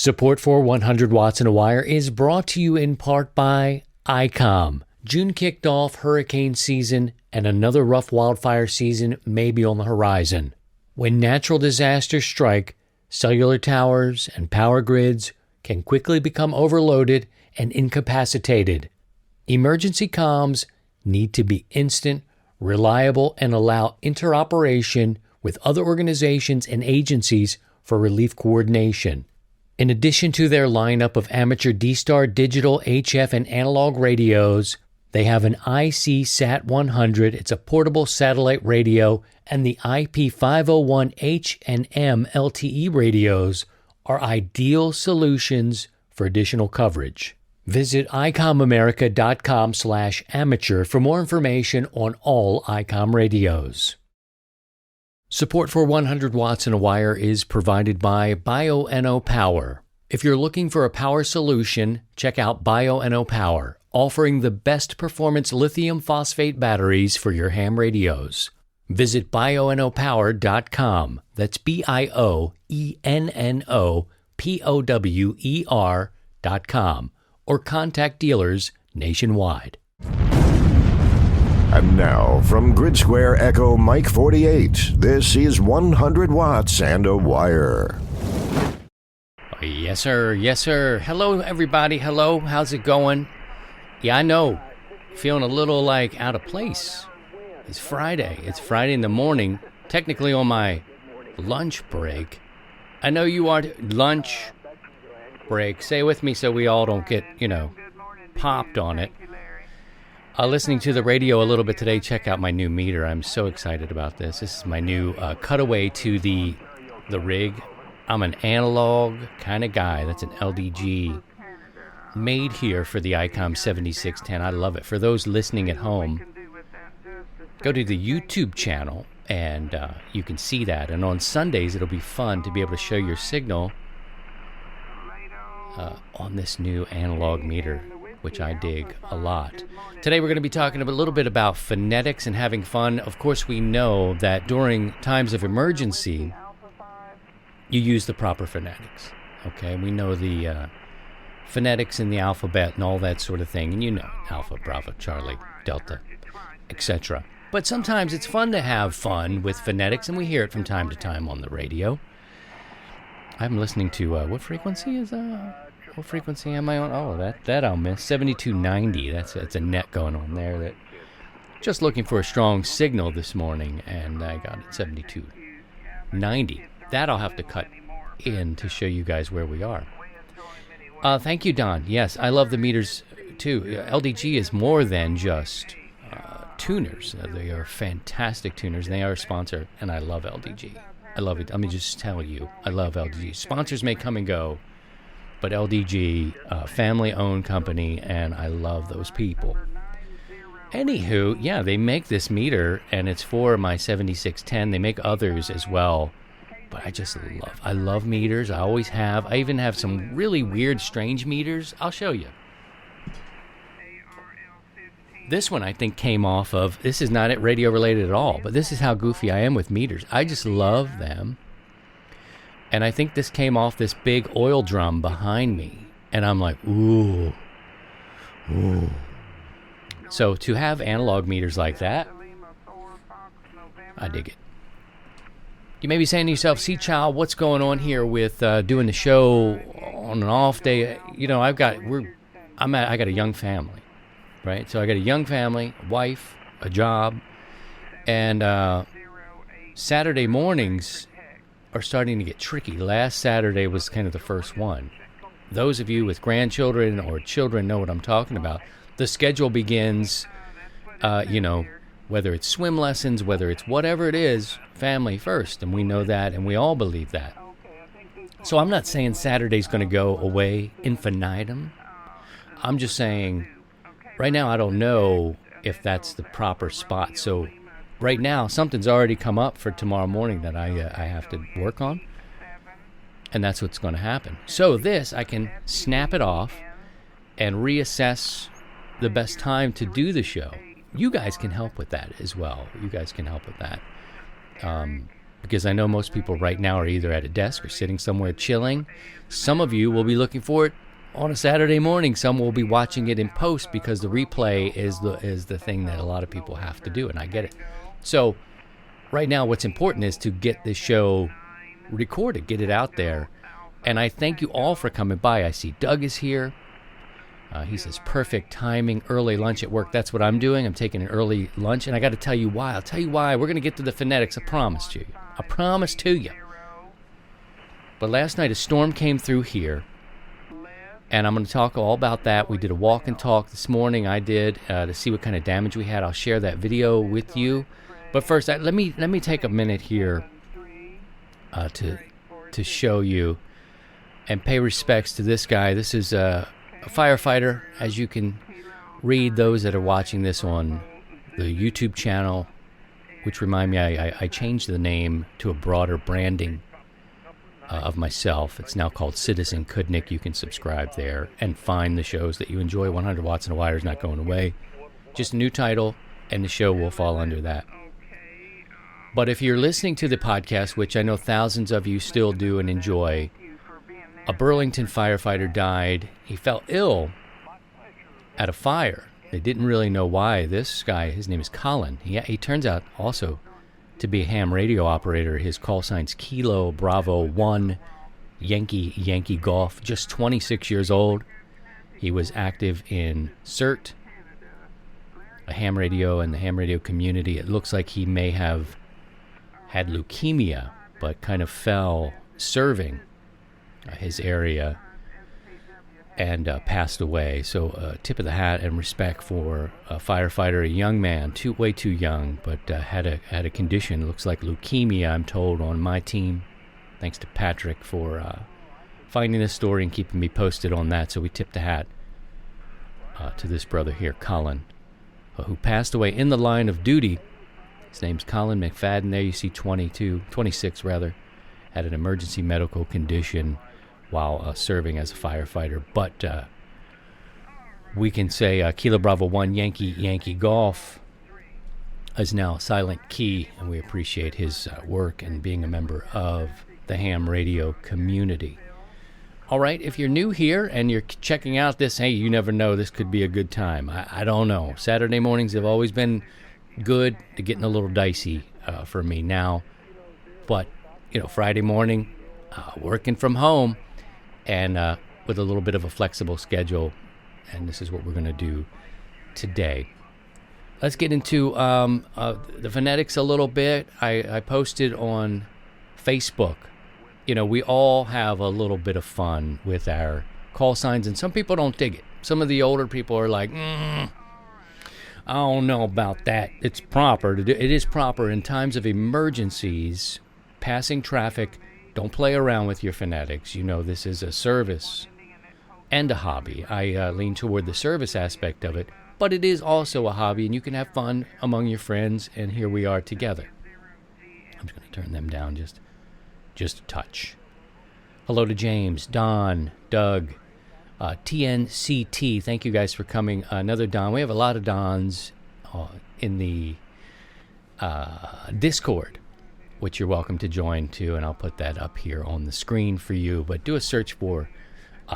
Support for 100 Watts in a Wire is brought to you in part by ICOM. June kicked off hurricane season, and another rough wildfire season may be on the horizon. When natural disasters strike, cellular towers and power grids can quickly become overloaded and incapacitated. Emergency comms need to be instant, reliable, and allow interoperation with other organizations and agencies for relief coordination. In addition to their lineup of amateur D-Star digital, HF, and analog radios, they have an IC Sat 100, it's a portable satellite radio, and the IP501H and M LTE radios are ideal solutions for additional coverage. Visit icomamerica.com/amateur for more information on all ICOM radios. Support for 100 Watts in a Wire is provided by Bioenno Power. If you're looking for a power solution, check out Bioenno Power, offering the best performance lithium phosphate batteries for your ham radios. Visit bioennopower.com. That's BIOENNOPOWER.com, or contact dealers nationwide. And now, from Grid Square Echo Mike 48, this is 100 Watts and a Wire. Yes, sir. Yes, sir. Hello, everybody. Hello. How's it going? Yeah, I know. Feeling a little like out of place. It's Friday. It's Friday in the morning, technically on my lunch break. I know you are lunch break. Say it with me so we all don't get, popped on it. Listening to the radio a little bit today, check out my new meter. I'm so excited about this. This is my new cutaway to the rig. I'm an analog kind of guy. That's an LDG made here for the ICOM 7610. I love it. For those listening at home, go to the YouTube channel and you can see that. And on Sundays, it'll be fun to be able to show your signal on this new analog meter, which I dig a lot. Today we're going to be talking a little bit about phonetics and having fun. Of course, we know that during times of emergency, you use the proper phonetics. Okay, we know the phonetics in the alphabet and all that sort of thing. And Alpha, Bravo, Charlie, Delta, etc. But sometimes it's fun to have fun with phonetics, and we hear it from time to time on the radio. I'm listening to, what frequency am I on? Oh, that I'll miss. 7290. That's a net going on there. That just looking for a strong signal this morning, and I got it 7290. That I'll have to cut in to show you guys where we are. Thank you, Don. Yes, I love the meters too. LDG is more than just tuners. They are fantastic tuners, and they are a sponsor, and I love LDG. I love it. Let me just tell you, I love LDG. Sponsors may come and go, but LDG, family-owned company, and I love those people. Anywho, yeah, they make this meter, and it's for my 7610. They make others as well, but I love meters. I always have. I even have some really weird, strange meters. I'll show you. This one I think came off of, this is not radio related at all, but this is how goofy I am with meters. I just love them. And I think this came off this big oil drum behind me. And I'm like, ooh. So to have analog meters like that, I dig it. You may be saying to yourself, see, child, what's going on here with doing the show on an off day? I got a young family, right? So I got a young family, a wife, a job, and Saturday mornings are starting to get tricky. Last Saturday was kind of the first one. Those of you with grandchildren or children know what I'm talking about. The schedule begins, whether it's swim lessons, whether it's whatever it is, family first. And we know that, and we all believe that. So I'm not saying Saturday's going to go away infinitum. I'm just saying, right now I don't know if that's the proper spot. So right now, something's already come up for tomorrow morning that I have to work on. And that's what's going to happen. So this, I can snap it off and reassess the best time to do the show. You guys can help with that as well. You guys can help with that. because I know most people right now are either at a desk or sitting somewhere chilling. Some of you will be looking for it on a Saturday morning. Some will be watching it in post because the replay is the thing that a lot of people have to do, and I get it. So right now what's important is to get this show recorded, get it out there. And I thank you all for coming by. I see Doug is here. He says, perfect timing, early lunch at work. That's what I'm doing. I'm taking an early lunch, and I got to tell you why. I'll tell you why. We're going to get to the phonetics. I promise to you. I promise to you. But last night a storm came through here, and I'm going to talk all about that. We did a walk and talk this morning. I did to see what kind of damage we had. I'll share that video with you. But first, let me take a minute here to show you and pay respects to this guy. This is a firefighter, as you can read, those that are watching this on the YouTube channel, which remind me, I changed the name to a broader branding of myself. It's now called Citizen Kudnick. You can subscribe there and find the shows that you enjoy. 100 Watts and a Wire is not going away. Just a new title, and the show will fall under that. But if you're listening to the podcast, which I know thousands of you still do and enjoy, a Burlington firefighter died. He fell ill at a fire. They didn't really know why. This guy, his name is Colin. He turns out also to be a ham radio operator. His call sign's Kilo Bravo 1 Yankee Golf. Just 26 years old. He was active in CERT, a ham radio, and the ham radio community. It looks like he may have had leukemia, but kind of fell serving his area and passed away. So tip of the hat and respect for a firefighter, a young man, way too young, but had a condition, looks like leukemia, I'm told, on my team. Thanks to Patrick for finding this story and keeping me posted on that. So we tip the hat to this brother here, Colin, who passed away in the line of duty. His name's Colin McFadden. There you see 26 rather, had an emergency medical condition while serving as a firefighter. But we can say Kilo Bravo 1 Yankee Golf is now Silent Key, and we appreciate his work and being a member of the ham radio community. All right, if you're new here and you're checking out this, hey, you never know, this could be a good time. I don't know. Saturday mornings have always been good. They're getting a little dicey for me now. But, Friday morning, working from home, and with a little bit of a flexible schedule, and this is what we're going to do today. Let's get into the phonetics a little bit. I posted on Facebook. We all have a little bit of fun with our call signs, and some people don't dig it. Some of the older people are like, I don't know about that. It's proper to do. It is proper in times of emergencies, passing traffic. Don't play around with your phonetics. This is a service and a hobby. I lean toward the service aspect of it, but it is also a hobby, and you can have fun among your friends, and here we are together. I'm just going to turn them down just a touch. Hello to James, Don, Doug, TNCT. Thank you guys for coming. Another Don. We have a lot of Dons in the Discord, which you're welcome to join too, and I'll put that up here on the screen for you. But do a search for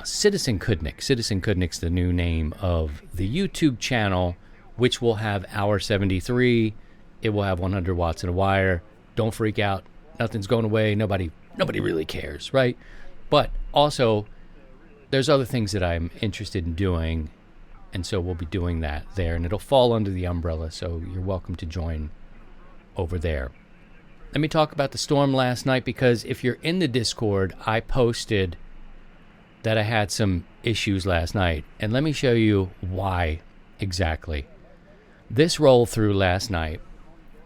Citizen Kudnick. Citizen Kudnick's the new name of the YouTube channel, which will have Hour 73. It will have 100 Watts and a Wire. Don't freak out. Nothing's going away. Nobody really cares, right? But also, there's other things that I'm interested in doing, and so we'll be doing that there, and it'll fall under the umbrella, so you're welcome to join over there. Let me talk about the storm last night, because if you're in the Discord, I posted that I had some issues last night, and let me show you why exactly. This rolled through last night,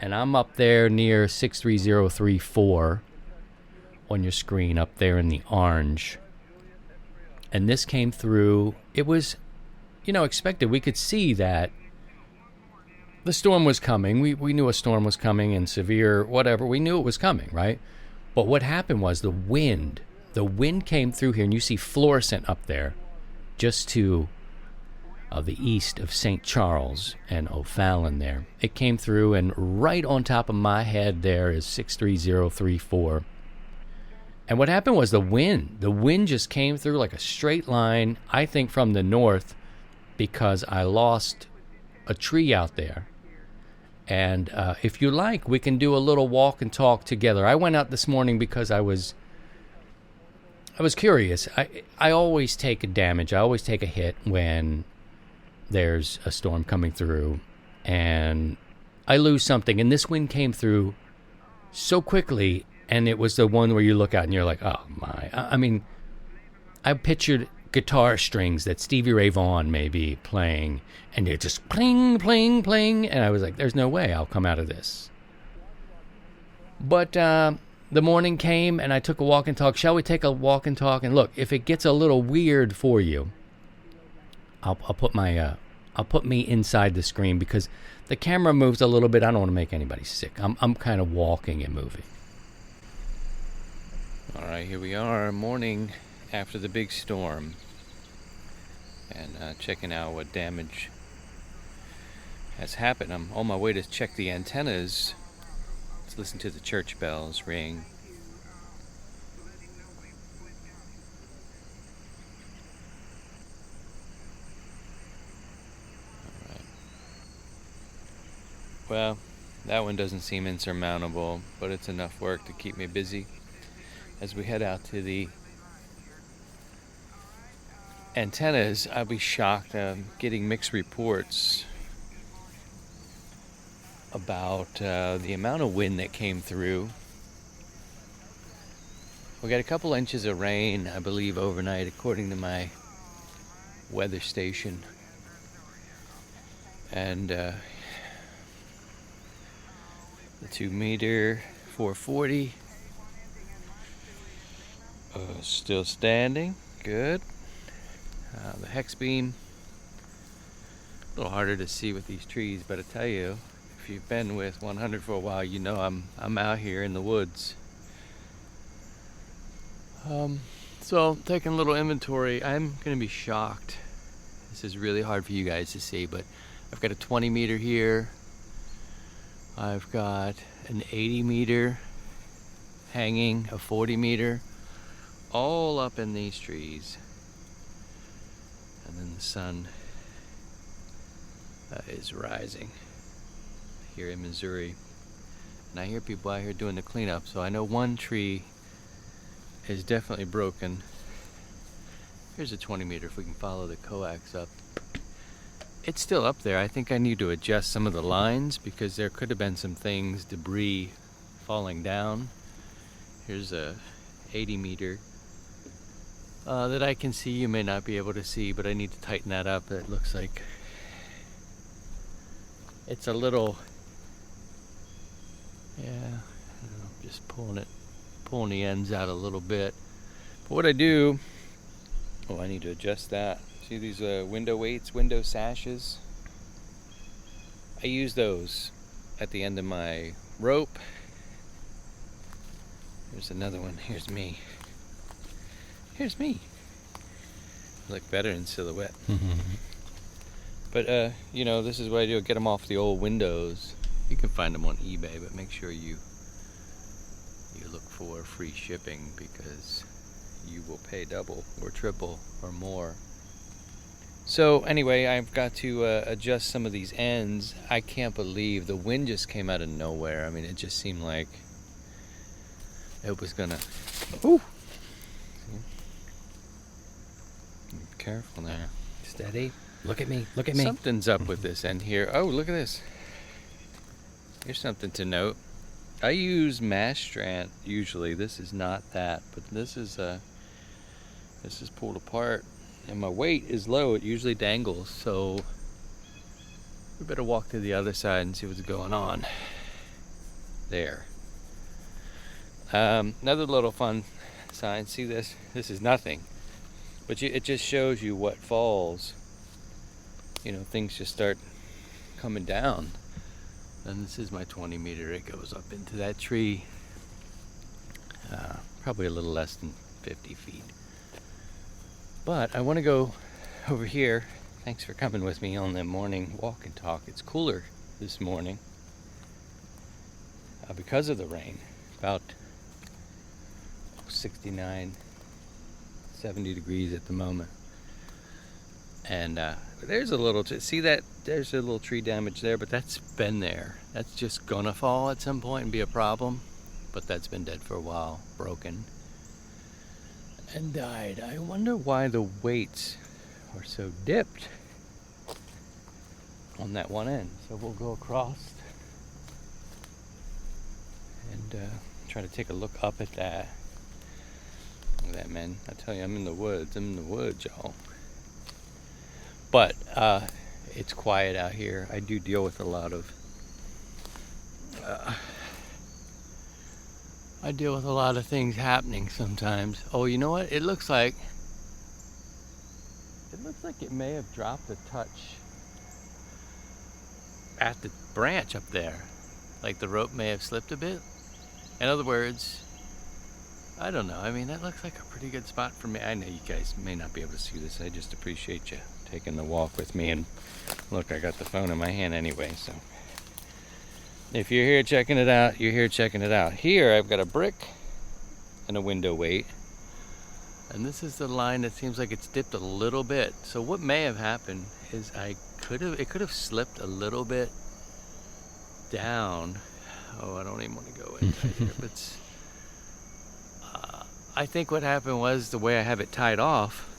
and I'm up there near 63034 on your screen, up there in the orange. And this came through. It was, expected. We could see that the storm was coming. We knew a storm was coming, and severe, whatever. We knew it was coming, right? But what happened was the wind came through here, and you see fluorescent up there just to the east of St. Charles and O'Fallon there. It came through, and right on top of my head there is 63034. And what happened was the wind just came through like a straight line, I think from the north, because I lost a tree out there. And if you like, we can do a little walk and talk together. I went out this morning because I was curious. I always take a damage. I always take a hit when there's a storm coming through and I lose something. And this wind came through so quickly, and it was the one where you look out and you're like, oh my. I mean, I pictured guitar strings that Stevie Ray Vaughan may be playing, and they're just pling, pling, pling. And I was like, there's no way I'll come out of this. But the morning came, and I took a walk and talk. Shall we take a walk and talk? And look, if it gets a little weird for you, I'll put me inside the screen because the camera moves a little bit. I don't want to make anybody sick. I'm kind of walking and moving. All right, here we are, morning after the big storm, and checking out what damage has happened. I'm on my way to check the antennas. Let's listen to the church bells ring. Well, that one doesn't seem insurmountable, but it's enough work to keep me busy as we head out to the antennas. I'll be shocked getting mixed reports about the amount of wind that came through. We got a couple inches of rain, I believe, overnight, according to my weather station. And the 2 meter 440 still standing. Good. The hex beam, a little harder to see with these trees, but I tell you, if you've been with 100 for a while, you know I'm out here in the woods. So taking a little inventory, I'm gonna be shocked. This is really hard for you guys to see, but I've got a 20 meter here. I've got an 80 meter hanging, a 40 meter, all up in these trees. And then the sun is rising here in Missouri. And I hear people out here doing the cleanup, so I know one tree is definitely broken. Here's a 20 meter if we can follow the coax up. It's still up there. I think I need to adjust some of the lines because there could have been some things, debris falling down. Here's a 80 meter that I can see. You may not be able to see, but I need to tighten that up. It looks like it's a little, yeah, I don't know, just pulling the ends out a little bit. But what I do, I need to adjust that. See these window weights, window sashes? I use those at the end of my rope. Here's another one. Here's me. Here's me. Look better in silhouette. But, this is what I do. I get them off the old windows. You can find them on eBay, but make sure you look for free shipping because you will pay double or triple or more. So anyway, I've got to adjust some of these ends. I can't believe the wind just came out of nowhere. I mean, it just seemed like it was gonna. Ooh. Be careful there. Steady. Look at me. Look at me. Something's up with this end here. Oh, look at this. Here's something to note. I use mass strand usually. This is not that, but this is pulled apart. And my weight is low, it usually dangles, so we better walk to the other side and see what's going on. There. Another little fun sign, see this? This is nothing, but it just shows you what falls. Things just start coming down. And this is my 20 meter, it goes up into that tree, probably a little less than 50 feet. But I want to go over here Thanks for coming with me on the morning walk and talk. It's cooler this morning because of the rain. About 69, 70 degrees at the moment. And there's a little, see that? There's a little tree damage there, but that's been there. That's just gonna fall at some point and be a problem. But that's been dead for a while, broken, and died. I wonder why the weights are so dipped on that one end. So we'll go across and try to take a look up at that. Look at that, man. I tell you, I'm in the woods. I'm in the woods, y'all. But it's quiet out here. I do deal with a lot of things happening sometimes. Oh, you know what? It looks like it may have dropped a touch at the branch up there. Like the rope may have slipped a bit. In other words, I don't know. I mean, that looks like a pretty good spot for me. I know you guys may not be able to see this. I just appreciate you taking the walk with me. And look, I got the phone in my hand anyway, so if you're here checking it out, you're here checking it out. Here I've got a brick and a window weight, and this is the line that seems like it's dipped a little bit. So what may have happened is it could have slipped a little bit down. Oh, I don't even want to go inside here, but I think what happened was the way I have it tied off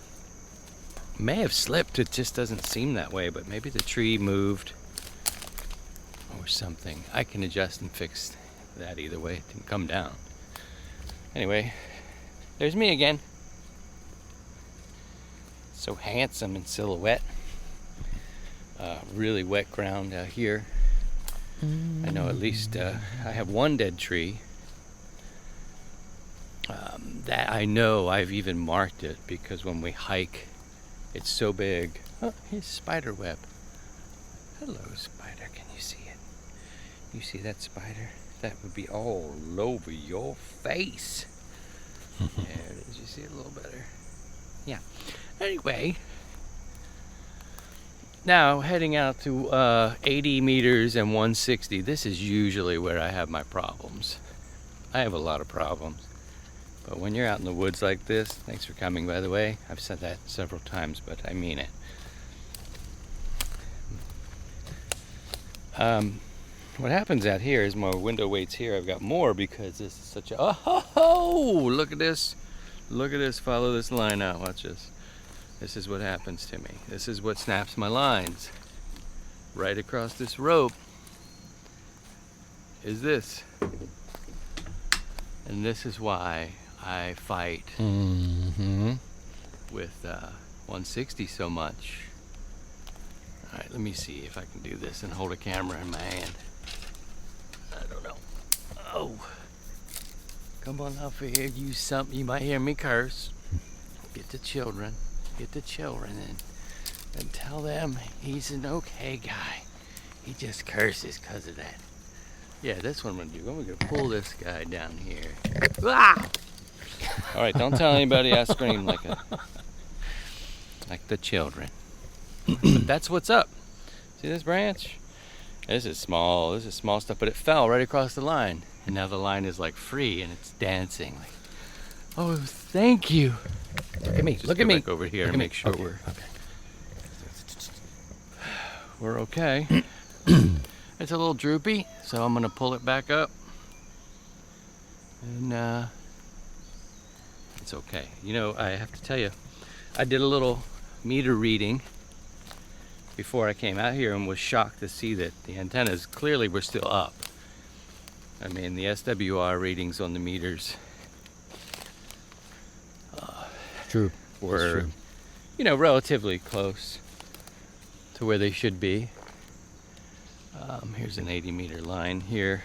may have slipped. It just doesn't seem that way, but maybe the tree moved or something. I can adjust and fix that either way. It didn't come down. Anyway, there's me again. So handsome in silhouette. Really wet ground out here. I know at least I have one dead tree. That I know I've even marked it because when we hike, it's so big. Oh, here's spider web. Hello, spider. Can you see it? You see that spider? That would be all over your face. There it is. You see it a little better? Yeah. Anyway, now heading out to 80 meters and 160. This is usually where I have my problems. I have a lot of problems. But when you're out in the woods like this, thanks for coming, by the way. I've said that several times, but I mean it. What happens out here is my window weights here. I've got more because this is such a... Oh, look at this. Look at this. Follow this line out. Watch this. This is what happens to me. This is what snaps my lines. Right across this rope is this. And this is why I fight with 160 so much. All right, let me see if I can do this and hold a camera in my hand. I don't know. Oh, come on up here. You might hear me curse. Get the children in and tell them he's an okay guy. He just curses because of that. Yeah, that's what I'm gonna do. I'm gonna pull this guy down here. Ah! All right, don't tell anybody I scream like the children. But that's what's up. See this branch? This is small stuff, but it fell right across the line. And now the line is like free and it's dancing. Like, oh, thank you. Look at me. Look at me. Back over here and make sure we're okay. It's a little droopy, so I'm gonna pull it back up. And it's okay. You know, I have to tell you, I did a little meter reading before I came out here and was shocked to see that the antennas clearly were still up. I mean, the SWR readings on the meters were, you know, relatively close to where they should be. Here's an 80 meter line here.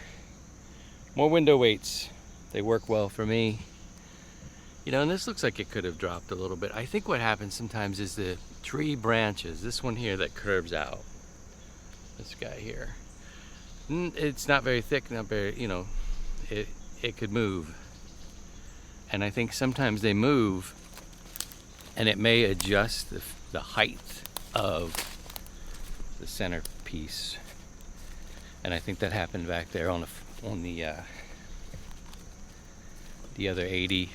More window weights. They work well for me. You know, and this looks like it could have dropped a little bit. I think what happens sometimes is the tree branches, this one here that curves out, this guy here, it's not very thick, not very, you know, it could move. And I think sometimes they move and it may adjust the height of the centerpiece. And I think that happened back there on the other 80.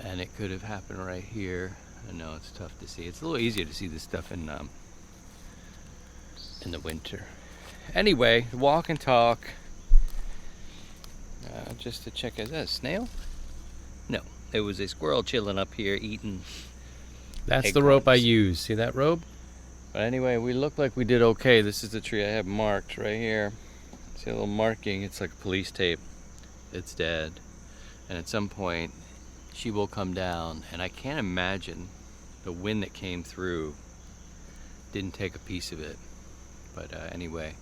And it could have happened right here. I know it's tough to see. It's a little easier to see this stuff in the winter. Anyway, walk and talk. Just to check, is that a snail? No, it was a squirrel chilling up here eating. That's the rope I use. See that rope? But anyway, we look like we did okay. This is the tree I have marked right here. See a little marking? It's like police tape. It's dead. And at some point, she will come down. And I can't imagine the wind that came through didn't take a piece of it. But anyway,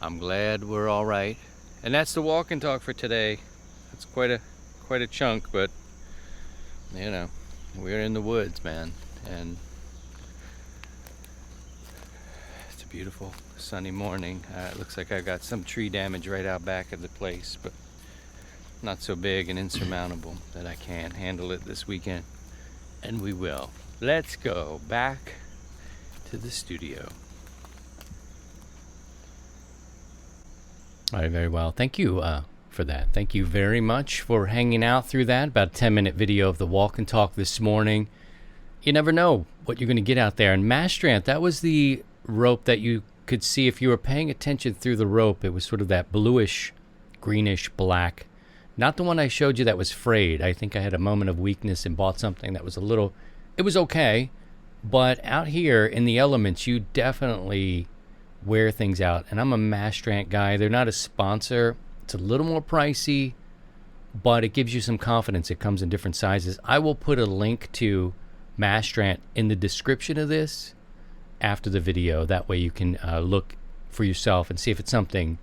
I'm glad we're all right. And that's the walk and talk for today. It's quite a chunk, but you know, we're in the woods, man, and it's a beautiful sunny morning. It looks like I got some tree damage right out back of the place, but not so big and insurmountable that I can't handle it this weekend, and we will. Let's go back to the studio. All right, very well. Thank you for that. Thank you very much for hanging out through that. About a 10-minute video of the walk and talk this morning. You never know what you're going to get out there. And Mastrant, that was the rope that you could see if you were paying attention through the rope. It was sort of that bluish, greenish black. Not the one I showed you that was frayed. I think I had a moment of weakness and bought something that was it was okay. But out here in the elements, you definitely wear things out. And I'm a Mastrant guy. They're not a sponsor. It's a little more pricey, but it gives you some confidence. It comes in different sizes. I will put a link to Mastrant in the description of this after the video. That way you can look for yourself and see if it's something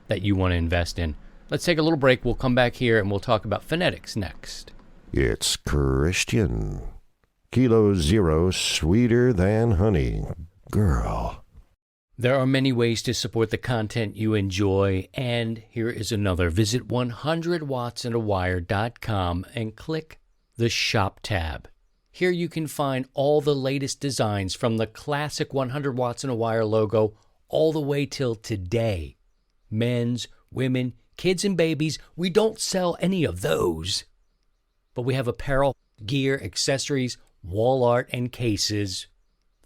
that you want to invest in. Let's take a little break. We'll come back here and we'll talk about Phonetics next. It's Christian. Kilo Zero, sweeter than honey. Girl. There are many ways to support the content you enjoy, and here is another. Visit 100wattsandawire.com and click the Shop tab. Here you can find all the latest designs from the classic 100 Watts and a Wire logo all the way till today. Men's, women, kids, and babies, we don't sell any of those. But we have apparel, gear, accessories, wall art, and cases.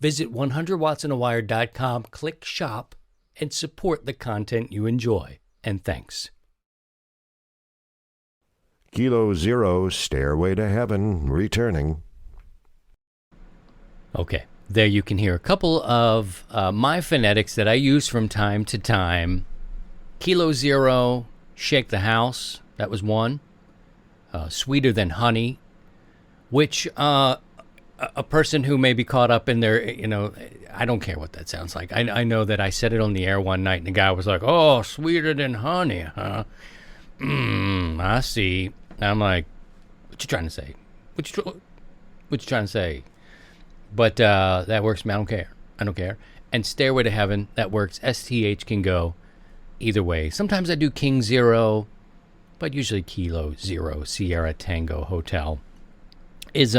Visit 100wattsandawire.com, click Shop, and support the content you enjoy. And thanks. Kilo Zero, Stairway to Heaven, returning. Okay, there you can hear a couple of my phonetics that I use from time to time. Kilo Zero, Shake the House, that was one. Sweeter Than Honey, which a person who may be caught up in their, I don't care what that sounds like. I know that I said it on the air one night and the guy was like, oh, sweeter than honey, huh? I see. I'm like, what you trying to say? What you trying to say? But that works, man. I don't care. And Stairway to Heaven, that works. STH can go either way. Sometimes I do King Zero, but usually Kilo Zero, Sierra Tango Hotel is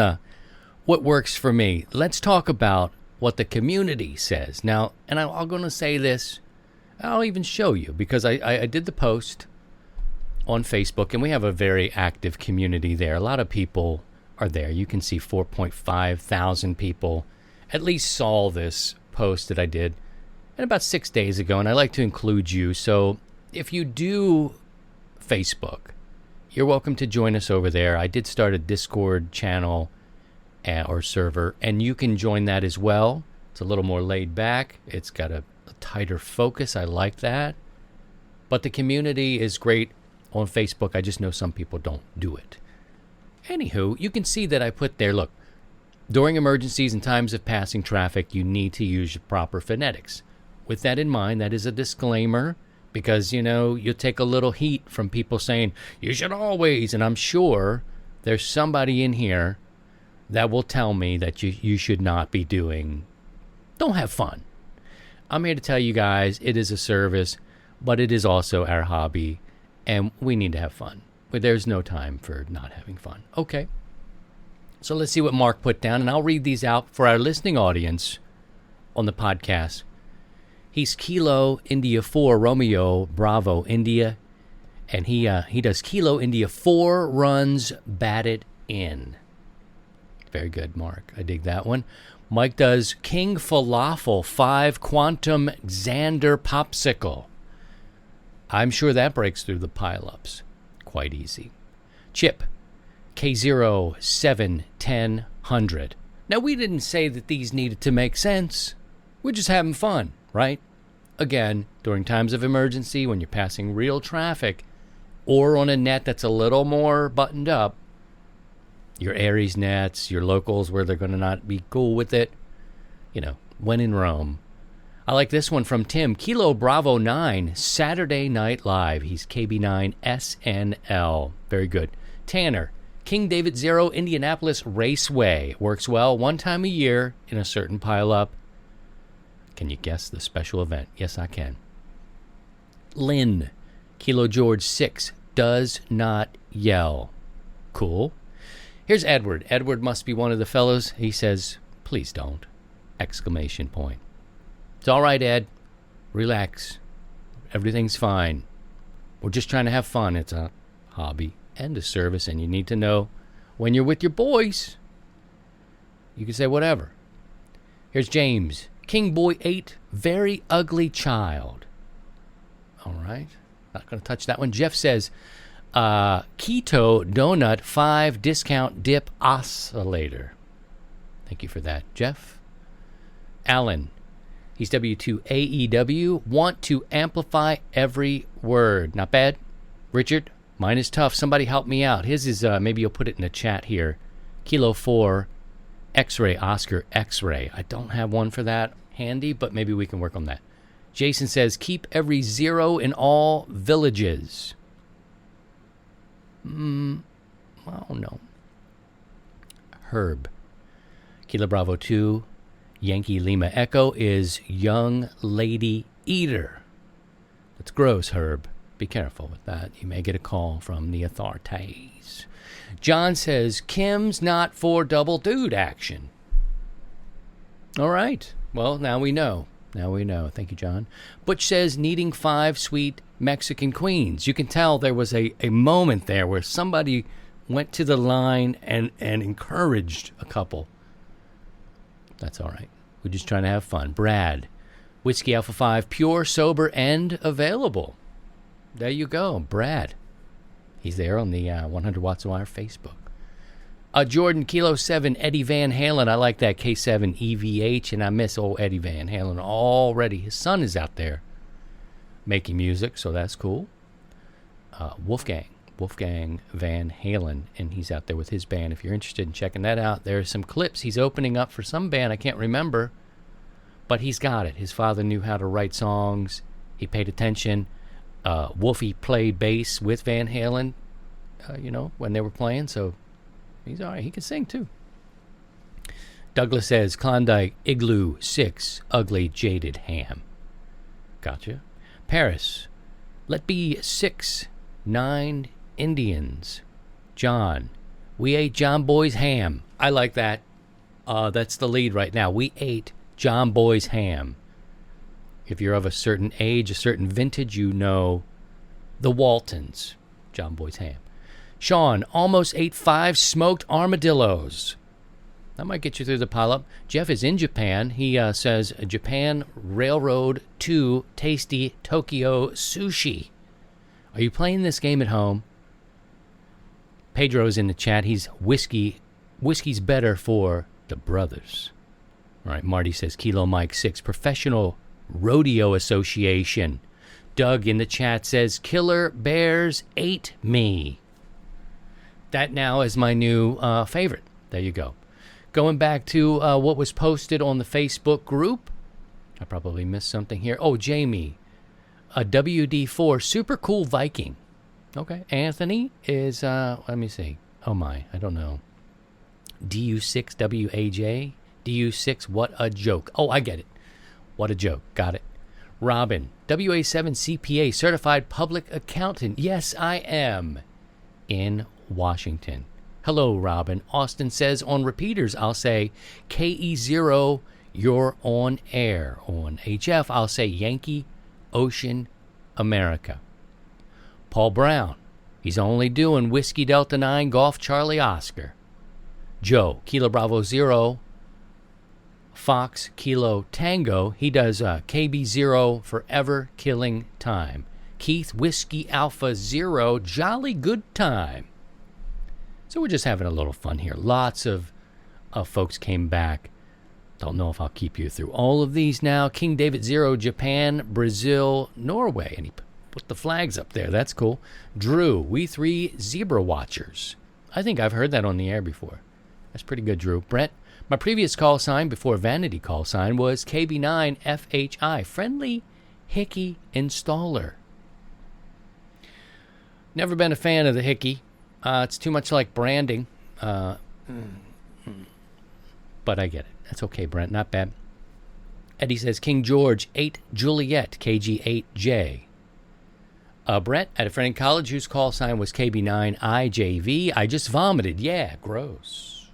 what works for me. Let's talk about what the community says. Now, and I'm going to say this, I'll even show you, because I did the post on Facebook, and we have a very active community there. A lot of people are there. You can see 4.5 thousand people at least saw this post that I did and about 6 days ago, and I like to include you. So if you do Facebook, you're welcome to join us over there. I did start a Discord channel or server, and you can join that as well. It's a little more laid back. It's got a tighter focus. I like that. But the community is great on Facebook. I just know some people don't do it. Anywho, you can see that I put there, look, during emergencies and times of passing traffic, you need to use your proper phonetics. With that in mind, that is a disclaimer, because, you'll take a little heat from people saying, you should always, and I'm sure there's somebody in here that will tell me that you should not be doing. Don't have fun. I'm here to tell you guys it is a service, but it is also our hobby, and we need to have fun. But there's no time for not having fun. Okay. So let's see what Mark put down, and I'll read these out for our listening audience on the podcast. He's Kilo India 4 Romeo Bravo India, and he does Kilo India 4 runs batted in. Very good, Mark. I dig that one. Mike does King Falafel 5 Quantum Xander Popsicle. I'm sure that breaks through the pileups. Quite easy. Chip, K0 7 10 100. Now, we didn't say that these needed to make sense. We're just having fun, right? Again, during times of emergency, when you're passing real traffic, or on a net that's a little more buttoned up, your Aries nets, your locals where they're going to not be cool with it, when in Rome. I like this one from Tim. Kilo Bravo 9, Saturday Night Live. He's KB9 SNL. Very good. Tanner, King David 0, Indianapolis Raceway. Works well one time a year in a certain pileup. Can you guess the special event? Yes, I can. Lynn, Kilo George 6, does not yell. Cool. Here's Edward. Edward must be one of the fellows. He says, please don't. Exclamation point. It's all right, Ed. Relax. Everything's fine. We're just trying to have fun. It's a hobby and a service, and you need to know when you're with your boys, you can say whatever. Here's James. King Boy 8, very ugly child. All right. Not going to touch that one. Jeff says, Keto Donut 5 discount dip oscillator. Thank you for that, Jeff. Alan, he's W2AEW, want to amplify every word. Not bad. Richard, mine is tough. Somebody help me out. His is, maybe you'll put it in the chat here. Kilo 4, X-ray, Oscar, X-ray. I don't have one for that handy, but maybe we can work on that. Jason says, keep every 0 in all villages. Oh, no. Herb. Kilo Bravo 2, Yankee Lima Echo is Young Lady Eater. That's gross, Herb. Be careful with that. You may get a call from the authorities. John says, Kim's not for double dude action. All right. Well, now we know. Thank you, John. Butch says, needing 5 sweet Mexican queens. You can tell there was a moment there where somebody went to the line and encouraged a couple. That's all right. We're just trying to have fun. Brad, Whiskey Alpha 5, pure, sober, and available. There you go, Brad. He's there on the 100 Watts of Wire Facebook. Jordan, Kilo 7, Eddie Van Halen. I like that K7 EVH, and I miss old Eddie Van Halen already. His son is out there making music, so that's cool. Wolfgang Van Halen, and he's out there with his band. If you're interested in checking that out, there's some clips. He's opening up for some band I can't remember, but he's got it. His father knew how to write songs. He paid attention. Wolfie played bass with Van Halen, when they were playing, so he's all right. He can sing, too. Douglas says, Klondike, Igloo, 6, Ugly, Jaded Ham. Gotcha. Paris, let be 6, 9, Indians. John, we ate John Boy's ham. I like that. That's the lead right now. We ate John Boy's ham. If you're of a certain age, a certain vintage, you know the Waltons. John Boy's ham. Sean, almost ate 5 smoked armadillos. That might get you through the pileup. Jeff is in Japan. He says, Japan Railroad 2 Tasty Tokyo Sushi. Are you playing this game at home? Pedro's in the chat. He's whiskey's better for the brothers. All right, Marty says, Kilo Mike 6, Professional Rodeo Association. Doug in the chat says, Killer Bears ate me. That now is my new favorite. There you go. Going back to what was posted on the Facebook group. I probably missed something here. Oh, Jamie. A WD4 Super Cool Viking. Okay. Anthony is, let me see. Oh, my. I don't know. DU6WAJ. DU6, what a joke. Oh, I get it. What a joke. Got it. Robin, WA7 CPA, Certified Public Accountant. Yes, I am. In Washington. Hello, Robin. Austin says on repeaters, I'll say KE0, you're on air. On HF, I'll say Yankee, Ocean, America. Paul Brown, he's only doing Whiskey Delta 9, Golf Charlie Oscar. Joe, Kilo Bravo 0, Fox Kilo Tango, he does KB0, Forever Killing Time. Keith, Whiskey Alpha 0, Jolly Good Time. So we're just having a little fun here. Lots of folks came back. Don't know if I'll keep you through all of these now. King David 0, Japan, Brazil, Norway. And he put the flags up there. That's cool. Drew, we 3 Zebra Watchers. I think I've heard that on the air before. That's pretty good, Drew. Brett, my previous call sign before Vanity call sign was KB9FHI, Friendly Hickey Installer. Never been a fan of the Hickey. It's too much like branding. But I get it. That's okay, Brent. Not bad. Eddie says, King George 8 Juliet, KG8J. Brett, at a friend in college whose call sign was KB9IJV. I just vomited. Yeah, gross.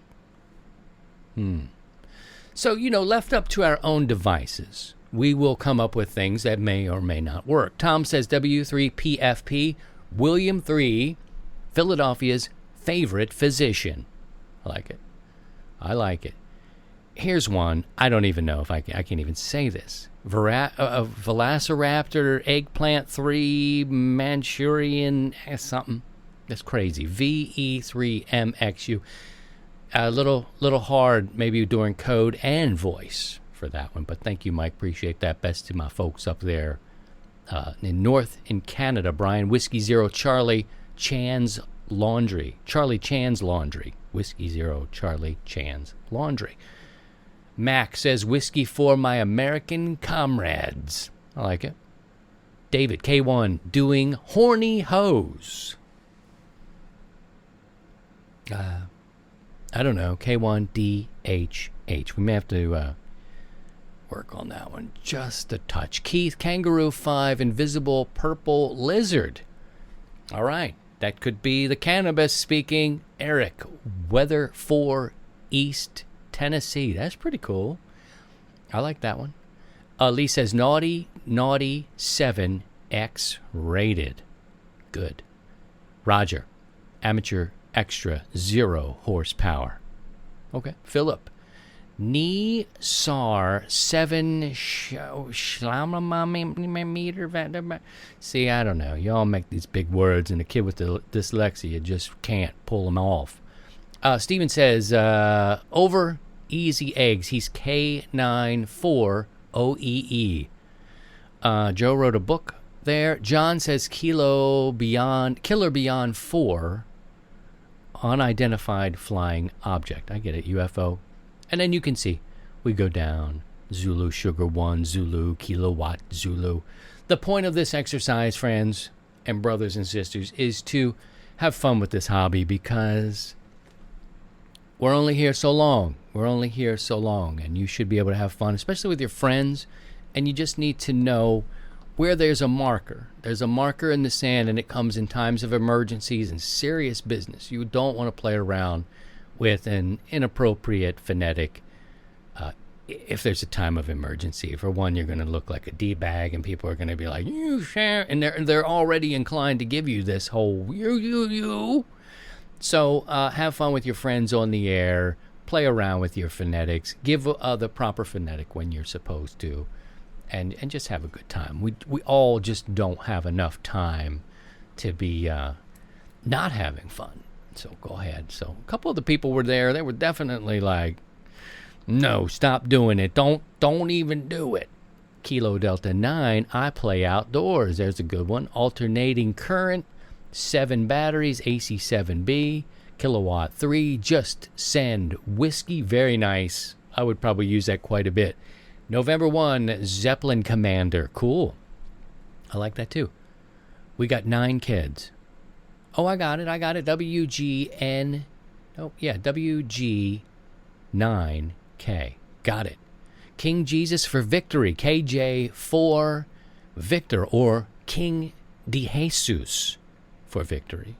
So, left up to our own devices, we will come up with things that may or may not work. Tom says W3PFP, William 3, Philadelphia's favorite physician. I like it. Here's one. I don't even know if I can't even say this. Velociraptor, Eggplant 3, Manchurian, something. That's crazy. VE3MXU. A little hard maybe during code and voice for that one. But thank you, Mike. Appreciate that. Best to my folks up there in Canada. Brian, Whiskey 0, Charlie Chan's Laundry. Charlie Chan's Laundry. Whiskey 0, Charlie Chan's Laundry. Mac says, Whiskey for my American comrades. I like it. David, K1, doing horny hose. I don't know. K1DHH. We may have to work on that one just a touch. Keith, Kangaroo 5, Invisible Purple Lizard. All right. That could be the cannabis speaking. Eric, Weather 4, East Tennessee. That's pretty cool. I like that one. Lee says, Naughty 7, X rated. Good. Roger, Amateur Extra 0 horsepower. Okay. Philip, Sar 7 meter. See, I don't know. Y'all make these big words, and a kid with the dyslexia, you just can't pull them off. Steven says, over easy eggs. He's K94OEE. Joe wrote a book there. John says, Killer Beyond 4, unidentified flying object. I get it, UFO. And then you can see we go down. Zulu, Sugar 1, Zulu, Kilowatt, Zulu. The point of this exercise, friends and brothers and sisters, is to have fun with this hobby because we're only here so long. And you should be able to have fun, especially with your friends. And you just need to know where there's a marker. There's a marker in the sand, and it comes in times of emergencies and serious business. You don't want to play around with an inappropriate phonetic if there's a time of emergency. For one, you're going to look like a D-bag, and people are going to be like, you share, and they're already inclined to give you this whole you. So have fun with your friends on the air. Play around with your phonetics. Give the proper phonetic when you're supposed to, and just have a good time. We all just don't have enough time to be not having fun. So go ahead. So a couple of the people were there. They were definitely like, no, stop doing it. Don't even do it. Kilo Delta 9, I play outdoors. There's a good one. Alternating current, 7 batteries, AC7B, Kilowatt 3, just send whiskey. Very nice. I would probably use that quite a bit. November 1, Zeppelin Commander. Cool. I like that too. We got 9 kids. Oh, I got it. WGN. Oh, yeah, WG9K. Got it. King Jesus for Victory. KJ4 Victor, or King De Jesus for Victory.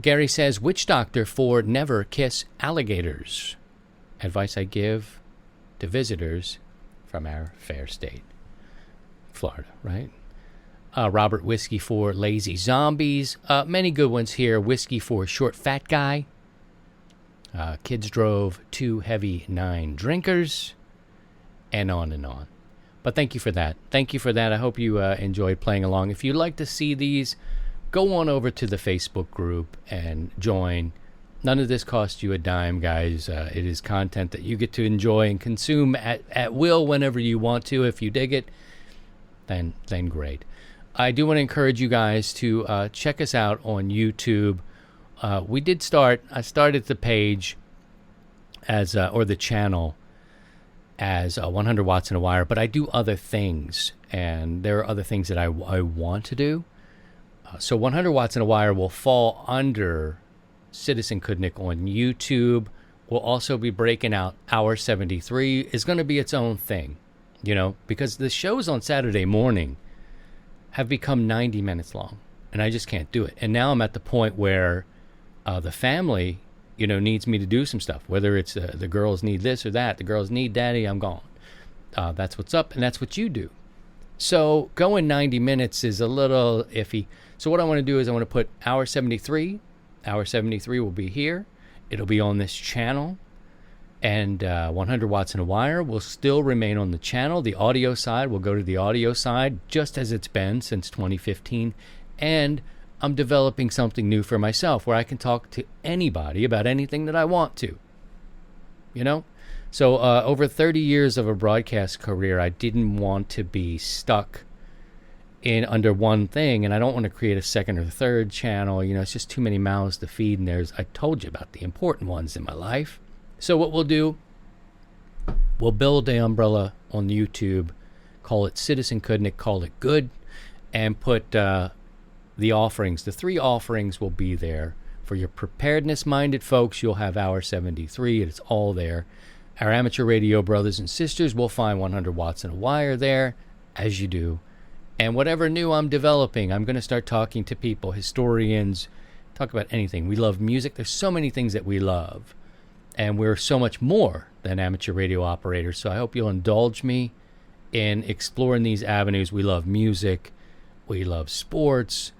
Gary says, witch doctor for never kiss alligators. Advice I give to visitors from our fair state, Florida, right? Robert, whiskey for lazy zombies. Many good ones here. Whiskey for short fat guy. Kids drove 2 heavy 9 drinkers. And on and on. But thank you for that. Thank you for that. I hope you enjoyed playing along. If you'd like to see these, go on over to the Facebook group and join. None of this costs you a dime, guys. It is content that you get to enjoy and consume at will whenever you want to. If you dig it, then great. I do want to encourage you guys to check us out on YouTube. I started the page as, or the channel as 100 Watts in a Wire, but I do other things, and there are other things that I want to do. So 100 Watts in a Wire will fall under Citizen Kudnick on YouTube. We'll also be breaking out Hour 73 is going to be its own thing, because the shows on Saturday morning have become 90 minutes long, and I just can't do it. And now I'm at the point where the family, needs me to do some stuff, whether it's the girls need this or that, the girls need daddy, I'm gone. That's what's up, and that's what you do. So going 90 minutes is a little iffy. So what I want to do is I want to put Hour 73. Hour 73 will be here. It'll be on this channel. And 100 Watts in a Wire will still remain on the channel. The audio side will go to the audio side, just as it's been since 2015. And I'm developing something new for myself where I can talk to anybody about anything that I want to. So over 30 years of a broadcast career, I didn't want to be stuck in under one thing, and I don't want to create a second or third channel. It's just too many mouths to feed, and I told you about the important ones in my life. So what we'll do, we'll build an umbrella on YouTube, call it Citizen Kudnick, call it good, and put the offerings. The 3 offerings will be there. For your preparedness-minded folks, you'll have Hour 73. It's all there. Our amateur radio brothers and sisters will find 100 Watts in a Wire there, as you do. And whatever new I'm developing, I'm going to start talking to people, historians, talk about anything. We love music. There's so many things that we love. And we're so much more than amateur radio operators. So I hope you'll indulge me in exploring these avenues. We love music. We love sports.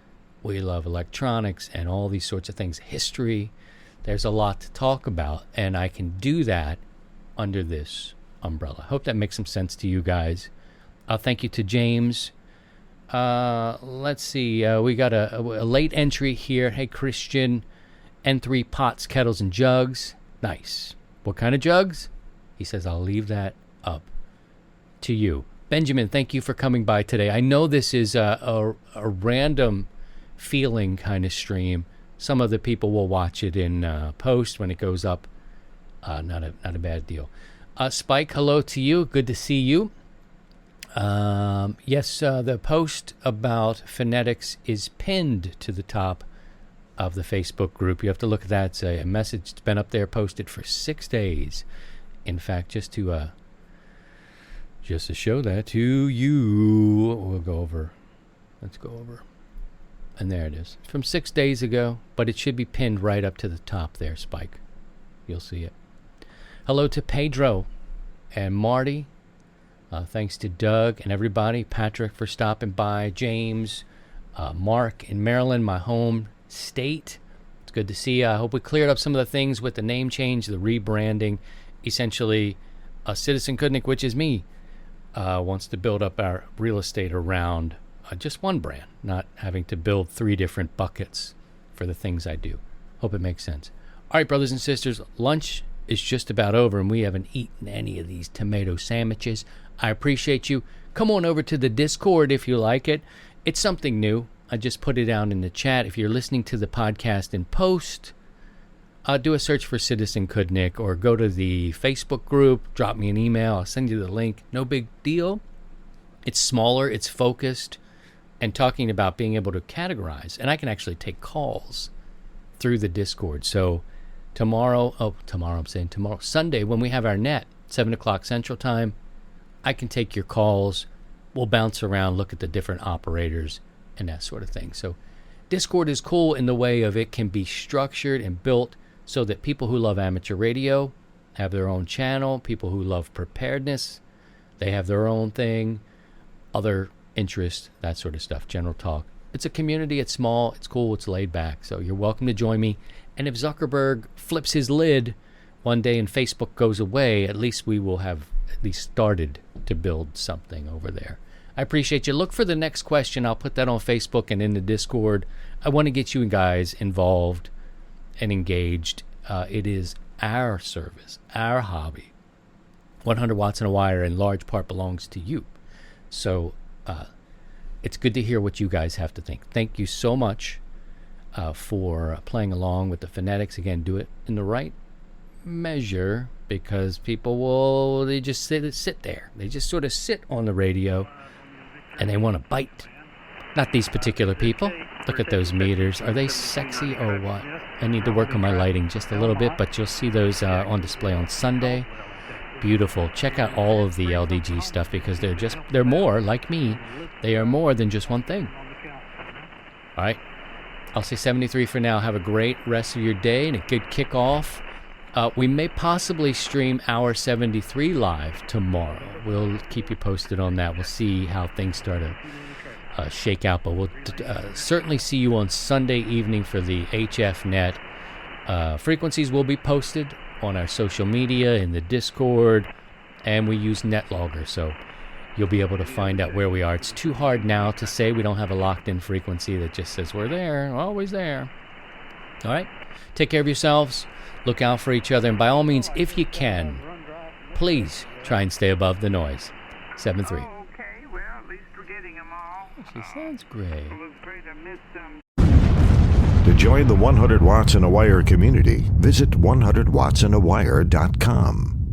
We love electronics and all these sorts of things. History. There's a lot to talk about. And I can do that under this umbrella. Hope that makes some sense to you guys. Thank you to James. Let's see. We got a late entry here. Hey, Christian. N3 pots, kettles, and jugs. Nice. What kind of jugs? He says, I'll leave that up to you. Benjamin, thank you for coming by today. I know this is a random feeling kind of stream. Some of the people will watch it in post when it goes up. Not a bad deal. Spike, hello to you. Good to see you. Yes, the post about phonetics is pinned to the top of the Facebook group. You have to look at that. It's a message that's been up there posted for 6 days. In fact, just to show that to you, we'll go over. Let's go over. And there it is. From 6 days ago, but it should be pinned right up to the top there, Spike. You'll see it. Hello to Pedro and Marty. Thanks to Doug and everybody. Patrick for stopping by. James, Mark in Maryland, my home state. It's good to see you. I hope we cleared up some of the things with the name change, the rebranding. Essentially, Citizen Kudnick, which is me, wants to build up our real estate around just one brand, not having to build 3 different buckets for the things I do. Hope it makes sense. All right, brothers and sisters, lunch is just about over, and we haven't eaten any of these tomato sandwiches. I appreciate you. Come on over to the Discord if you like it. It's something new. I just put it down in the chat. If you're listening to the podcast in post, do a search for Citizen Kudnick or go to the Facebook group, drop me an email. I'll send you the link. No big deal. It's smaller, it's focused, and talking about being able to categorize. And I can actually take calls through the Discord. So tomorrow, Sunday, when we have our net, 7 o'clock Central Time, I can take your calls. We'll bounce around, look at the different operators, and that sort of thing. So Discord is cool in the way of it can be structured and built so that people who love amateur radio have their own channel. People who love preparedness, they have their own thing. Other interests, that sort of stuff, general talk. It's a community, it's small, it's cool, it's laid back. So you're welcome to join me. And if Zuckerberg flips his lid one day and Facebook goes away, at least we will have at least started to build something over there. I appreciate you. Look for the next question. I'll put that on Facebook and in the Discord. I want to get you guys involved and engaged. It is our service, our hobby. 100 watts in a wire in large part belongs to you. So it's good to hear what you guys have to think. Thank you so much for playing along with the Phonetics. Again, do it in the right measure, because people they just sit there. They just sort of sit on the radio and they want to bite. Not these particular people. Look at those meters. Are they sexy or what? I need to work on my lighting just a little bit, but you'll see those on display on Sunday. Beautiful. Check out all of the LDG stuff, because they're more, like me, they are more than just one thing. All right. I'll say 73 for now. Have a great rest of your day and a good kickoff. We may possibly stream hour 73 live tomorrow. We'll keep you posted on that. We'll see how things start to shake out, but we'll certainly see you on Sunday evening for the HFnet. Frequencies will be posted on our social media, in the Discord, and we use NetLogger, so you'll be able to find out where we are. It's too hard now to say. We don't have a locked-in frequency that just says we're there, always there. All right? Take care of yourselves. Look out for each other. And by all means, if you can, please try and stay above the noise. 7-3. Okay, well, at least we're getting them all. She sounds great. Well, it's great. I missed some. To join the 100 Watts in a Wire community, visit 100wattsindawire.com.